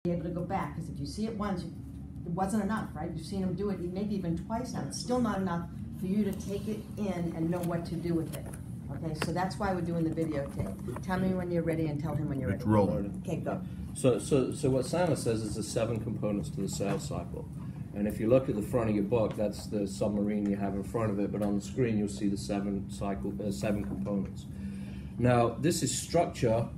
be able to go back, because if you see it once, it wasn't enough, right? You've seen them do it maybe even twice now. It's still not enough for you to take it in and know what to do with it. Okay, so that's why we're doing the videotape. Tell me when you're ready and tell him when you're ready. It's rolling. Okay, go. So what Sandler says is there's 7 components to the sales cycle. And if you look at the front of your book, that's the submarine you have in front of it, but on the screen you'll see the 7 components. Now, this is structure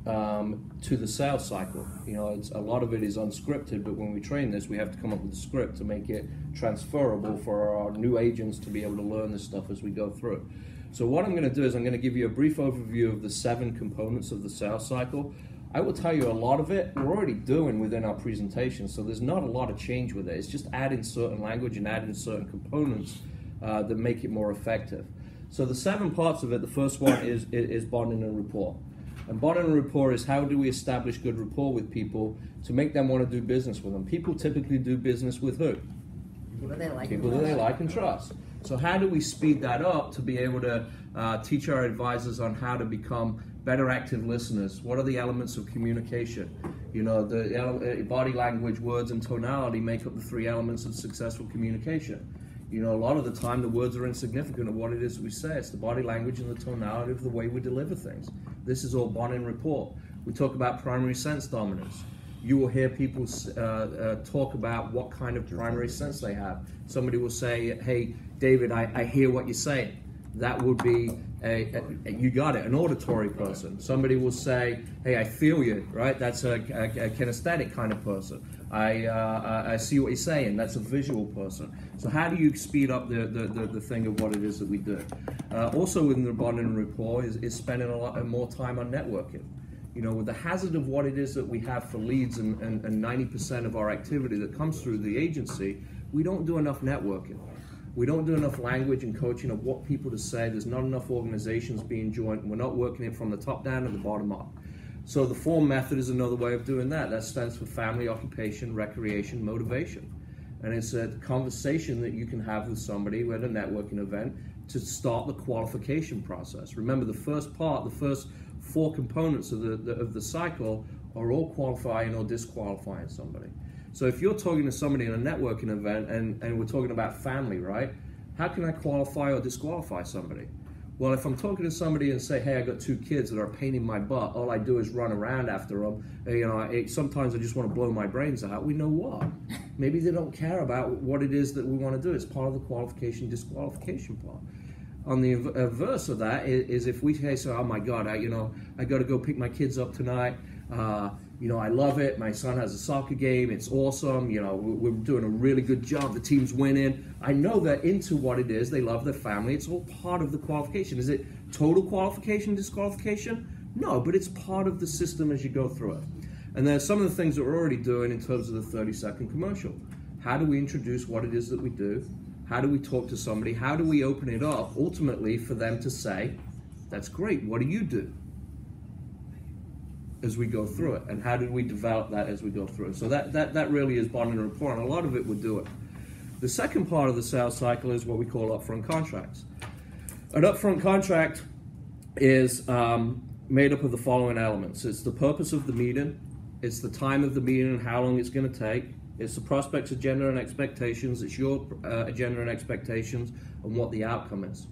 to the sales cycle. You know, a lot of it is unscripted, but when we train this, we have to come up with a script to make it transferable for our new agents to be able to learn this stuff as we go through. So what I'm going to do is I'm going to give you a brief overview of the 7 components of the sales cycle. I will tell you a lot of it we're already doing within our presentation, so there's not a lot of change with it. It's just adding certain language and adding certain components that make it more effective. So the 7 parts of it, the first one is bonding and rapport. And bonding and rapport is how do we establish good rapport with people to make them want to do business with them. People typically do business with who? People that they like and trust. So how do we speed that up to be able to teach our advisors on how to become better active listeners? What are the elements of communication? You know, the body language, words, and tonality make up the 3 elements of successful communication. You know, a lot of the time the words are insignificant of what it is that we say. It's the body language and the tonality of the way we deliver things. This is all bonding rapport. We talk about primary sense dominance. You will hear people talk about what kind of primary sense they have. Somebody will say, hey, David, I hear what you're saying. That would be, you got it, an auditory person. Somebody will say, hey, I feel you, right? That's a kinesthetic kind of person. I see what you're saying. That's a visual person. So how do you speed up the thing of what it is that we do? Also within the bonding and rapport is spending a lot more time on networking. You know, with the hazard of what it is that we have for leads and 90% of our activity that comes through the agency, we don't do enough networking. We don't do enough language and coaching of what people to say. There's not enough organizations being joined. We're not working it from the top down to the bottom up. So the FORM method is another way of doing that. That stands for family, occupation, recreation, motivation. And it's a conversation that you can have with somebody at a networking event to start the qualification process. Remember, the first part, the first 4 components of the cycle are all qualifying or disqualifying somebody. So if you're talking to somebody in a networking event and we're talking about family, right? How can I qualify or disqualify somebody? Well, if I'm talking to somebody and say, hey, I got 2 kids that are a pain in my butt, all I do is run around after them, you know, sometimes I just want to blow my brains out, we know what. Maybe they don't care about what it is that we want to do. It's part of the qualification, disqualification part. On the reverse of that is if we say, so, oh my God, I got to go pick my kids up tonight. You know, I love it. My son has a soccer game. It's awesome. You know, we're doing a really good job. The team's winning. I know they're into what it is. They love their family. It's all part of the qualification. Is it total qualification, disqualification? No, but it's part of the system as you go through it. And there's some of the things that we're already doing in terms of the 30-second commercial. How do we introduce what it is that we do? How do we talk to somebody? How do we open it up ultimately for them to say, that's great, what do you do? As we go through it, and how do we develop that as we go through it? So that really is bonding and rapport, and a lot of it would do it. The second part of the sales cycle is what we call upfront contracts. An upfront contract is made up of the following elements. It's the purpose of the meeting, it's the time of the meeting and how long it's going to take, it's the prospect's agenda and expectations, it's your agenda and expectations, and what the outcome is.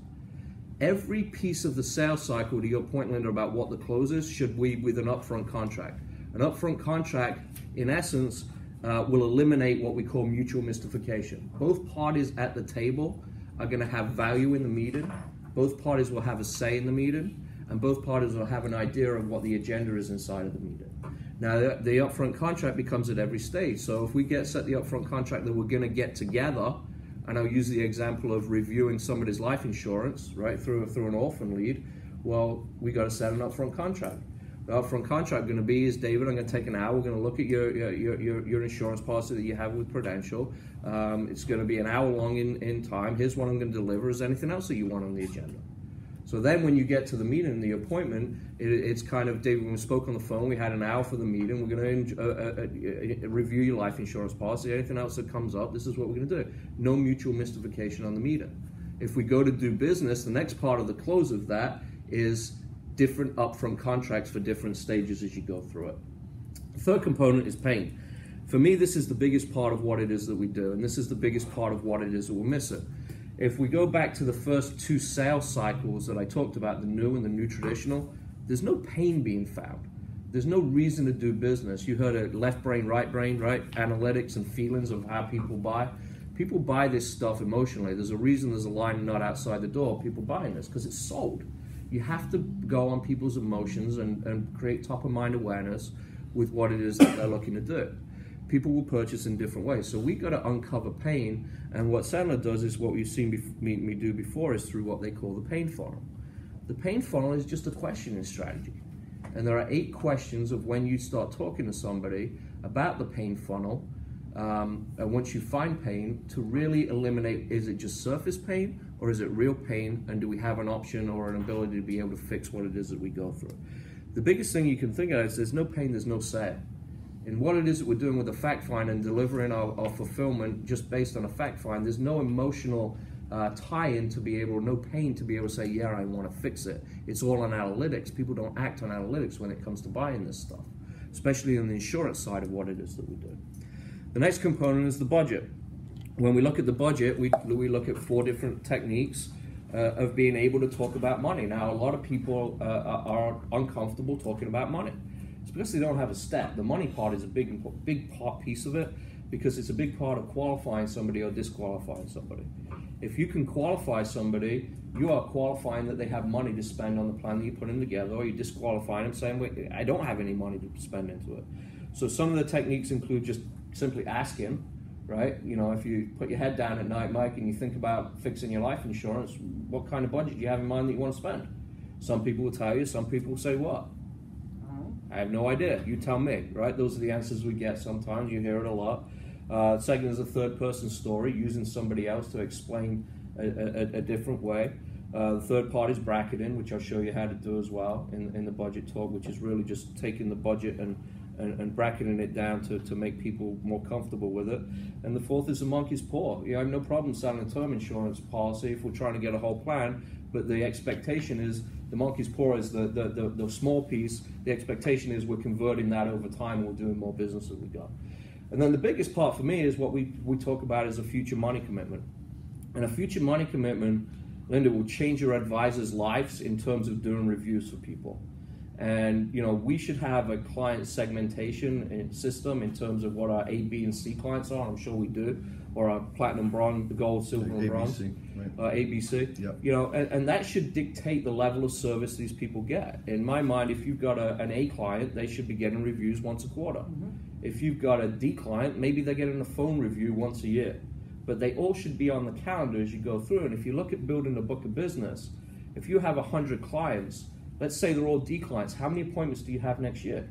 Every piece of the sales cycle, to your point, Linda, about what the close is, should be with an upfront contract. An upfront contract, in essence, will eliminate what we call mutual mystification. Both parties at the table are going to have value in the meeting. Both parties will have a say in the meeting, and both parties will have an idea of what the agenda is inside of the meeting. Now, the upfront contract becomes at every stage. So if we set the upfront contract that we're going to get together, and I'll use the example of reviewing somebody's life insurance, right, through an orphan lead. Well, we got to set an upfront contract. The upfront contract going to be is, David, I'm going to take an hour. We're going to look at your insurance policy that you have with Prudential. It's going to be an hour long in time. Here's what I'm going to deliver. Is there anything else that you want on the agenda? So then when you get to the meeting, the appointment, it's kind of, David, when we spoke on the phone, we had an hour for the meeting. We're going to review your life insurance policy. Anything else that comes up, this is what we're going to do. No mutual mystification on the meeting. If we go to do business, the next part of the close of that is different upfront contracts for different stages as you go through it. Third component is pain. For me, this is the biggest part of what it is that we do, and this is the biggest part of what it is that we're missing. If we go back to the first two sales cycles that I talked about, the new and the new traditional, there's no pain being found. There's no reason to do business. You heard it, left brain, right? Analytics and feelings of how people buy. People buy this stuff emotionally. There's a reason there's a line not outside the door, people buying this, because it's sold. You have to go on people's emotions and create top of mind awareness with what it is that they're looking to do. People will purchase in different ways. So we got to uncover pain, and what Sandler does is what you've seen me do before is through what they call the pain funnel. The pain funnel is just a questioning strategy. And there are 8 questions of when you start talking to somebody about the pain funnel, and once you find pain, to really eliminate, is it just surface pain or is it real pain, and do we have an option or an ability to be able to fix what it is that we go through? The biggest thing you can think of is there's no pain, there's no sale. And what it is that we're doing with the fact find and delivering our fulfillment just based on a fact find, there's no emotional tie-in to be able, no pain to be able to say, yeah, I want to fix it. It's all on analytics. People don't act on analytics when it comes to buying this stuff, especially on the insurance side of what it is that we do. The next component is the budget. When we look at the budget, we look at 4 different techniques of being able to talk about money. Now, a lot of people are uncomfortable talking about money. It's because they don't have a step. The money part is a big piece of it, because it's a big part of qualifying somebody or disqualifying somebody. If you can qualify somebody, you are qualifying that they have money to spend on the plan that you're putting together, or you're disqualifying them saying, wait, I don't have any money to spend into it. So some of the techniques include just simply asking, right? You know, if you put your head down at night, Mike, and you think about fixing your life insurance, what kind of budget do you have in mind that you want to spend? Some people will tell you, some people will say what? I have no idea. You tell me, right? Those are the answers we get sometimes. You hear it a lot. Second is a third-person story, using somebody else to explain a different way. The third part is bracketing, which I'll show you how to do as well in the budget talk, which is really just taking the budget and bracketing it down to make people more comfortable with it. And the fourth is the monkey's paw. I have no problem selling a term insurance policy if we're trying to get a whole plan, but the expectation is the monkey's paw is the small piece. The expectation is we're converting that over time and we're doing more business as we go. And then the biggest part for me is what we talk about as a future money commitment. And a future money commitment, Linda, will change your advisors' lives in terms of doing reviews for people. And we should have a client segmentation system in terms of what our A, B, and C clients are. I'm sure we do, or our platinum, bronze, gold, silver, and bronze. Right. ABC. Yep. And that should dictate the level of service these people get. In my mind, if you've got an A client, they should be getting reviews once a quarter. Mm-hmm. If you've got a D client, maybe they're getting a phone review once a year. But they all should be on the calendar as you go through. And if you look at building a book of business, if you have 100 clients, let's say they're all D clients, how many appointments do you have next year?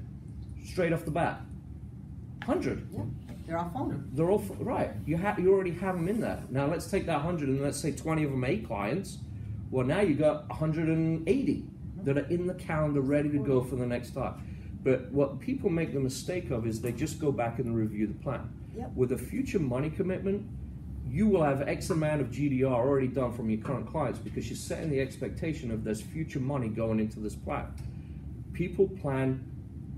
Straight off the bat. 100. Yeah, they're all phone. They're all, right. You already have them in there. Now let's take that 100 and let's say 20 of them A clients. Well, now you got 180 that are in the calendar ready to go for the next time. But what people make the mistake of is they just go back and review the plan. Yep. With a future money commitment, you will have X amount of GDR already done from your current clients because you're setting the expectation of there's future money going into this plan. People plan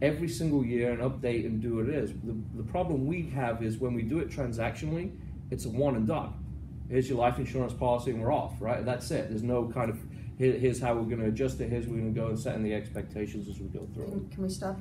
every single year and update and do what it is. The problem we have is when we do it transactionally, it's a one and done. Here's your life insurance policy and we're off, right? That's it. There's no kind of, here's how we're going to adjust it, here's how we're going to go and setting the expectations as we go through. Can we stop